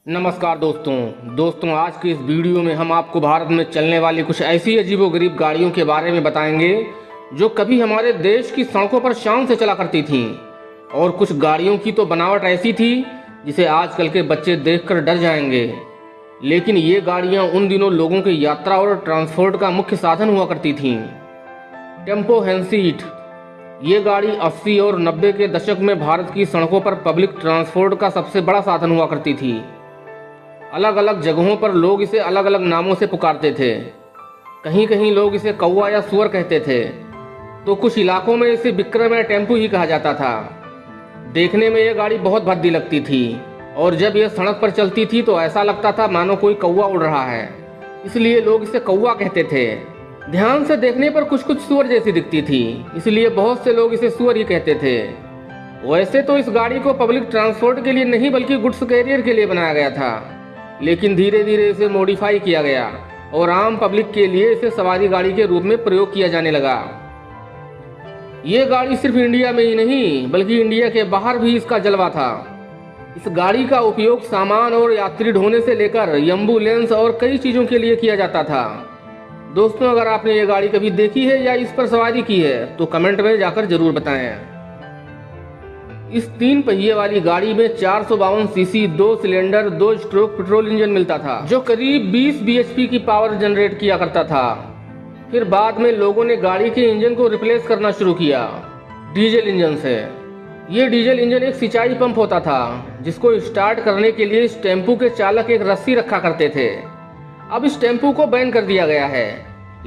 नमस्कार दोस्तों आज की इस वीडियो में हम आपको भारत में चलने वाली कुछ ऐसी अजीबोगरीब गाड़ियों के बारे में बताएंगे जो कभी हमारे देश की सड़कों पर शान से चला करती थीं। और कुछ गाड़ियों की तो बनावट ऐसी थी जिसे आजकल के बच्चे देखकर डर जाएंगे, लेकिन ये गाड़ियां उन दिनों लोगों की यात्रा और ट्रांसपोर्ट का मुख्य साधन हुआ करती थीं। टेम्पो हैंसीट ये गाड़ी 80 और 90 के दशक में भारत की सड़कों पर पब्लिक ट्रांसपोर्ट का सबसे बड़ा साधन हुआ करती थी। अलग अलग जगहों पर लोग इसे अलग अलग नामों से पुकारते थे। कहीं कहीं लोग इसे कौवा या सुअर कहते थे, तो कुछ इलाकों में इसे विक्रम या टेम्पू ही कहा जाता था। देखने में यह गाड़ी बहुत भद्दी लगती थी और जब यह सड़क पर चलती थी तो ऐसा लगता था मानो कोई कौवा उड़ रहा है, इसलिए लोग इसे कौवा कहते थे। ध्यान से देखने पर कुछ कुछ सुअर जैसी दिखती थी, इसलिए बहुत से लोग इसे सुअर ही कहते थे। वैसे तो इस गाड़ी को पब्लिक ट्रांसपोर्ट के लिए नहीं बल्कि गुड्स कैरियर के लिए बनाया गया था, लेकिन धीरे धीरे इसे मॉडिफाई किया गया और आम पब्लिक के लिए इसे सवारी गाड़ी के रूप में प्रयोग किया जाने लगा। ये गाड़ी सिर्फ इंडिया में ही नहीं बल्कि इंडिया के बाहर भी इसका जलवा था। इस गाड़ी का उपयोग सामान और यात्री ढोने से लेकर एम्बुलेंस और कई चीज़ों के लिए किया जाता था। दोस्तों, अगर आपने ये गाड़ी कभी देखी है या इस पर सवारी की है तो कमेंट में जाकर जरूर बताएं। इस 3 पहिए वाली गाड़ी में 452 CC 2 cylinder 2 stroke petrol engine मिलता था, जो करीब 20 बीएचपी की पावर जनरेट किया करता था। फिर बाद में लोगों ने गाड़ी के इंजन को रिप्लेस करना शुरू किया डीजल इंजन से। ये डीजल इंजन एक सिंचाई पंप होता था जिसको स्टार्ट करने के लिए इस टेम्पू के चालक एक रस्सी रखा करते थे। अब इस टेम्पू को बैन कर दिया गया है,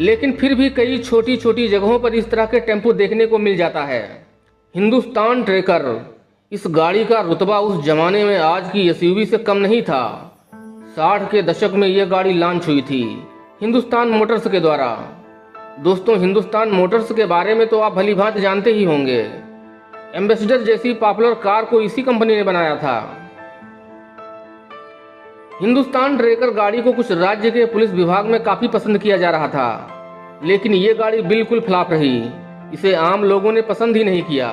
लेकिन फिर भी कई छोटी छोटी जगहों पर इस तरह के टेम्पू देखने को मिल जाता है। हिंदुस्तान ट्रेकर इस गाड़ी का रुतबा उस जमाने में आज की एसयूवी से कम नहीं था। 60 के दशक में यह गाड़ी लॉन्च हुई थी हिंदुस्तान मोटर्स के द्वारा। दोस्तों, हिंदुस्तान मोटर्स के बारे में तो आप भली भांति जानते ही होंगे। एम्बेसडर जैसी पॉपुलर कार को इसी कंपनी ने बनाया था। हिंदुस्तान ट्रेकर गाड़ी को कुछ राज्य के पुलिस विभाग में काफी पसंद किया जा रहा था, लेकिन ये गाड़ी बिल्कुल फ्लॉप रही। इसे आम लोगों ने पसंद ही नहीं किया।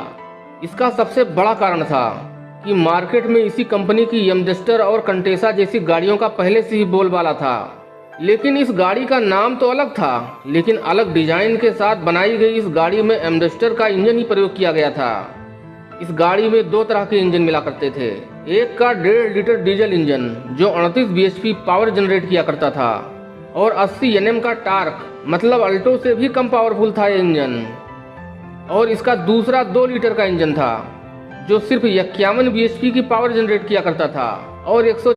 इसका सबसे बड़ा कारण था कि मार्केट में इसी कंपनी की एम्बेसडर और कंटेसा जैसी गाड़ियों का पहले से ही बोलबाला था, लेकिन इस गाड़ी का नाम तो अलग था, लेकिन अलग डिजाइन के साथ बनाई गई इस गाड़ी में एम्बेसडर का इंजन ही प्रयोग किया गया था। इस गाड़ी में 2 तरह के इंजन मिला करते थे। एक का 1.5 लीटर डीजल इंजन जो 38 बीएचपी पावर जनरेट किया करता था और 80 एनएम का टार्क, मतलब अल्टो से भी कम पावरफुल था ये इंजन। और इसका दूसरा 2 लीटर का इंजन था जो सिर्फ 51 बीएचपी की पावर जनरेट किया करता था और 100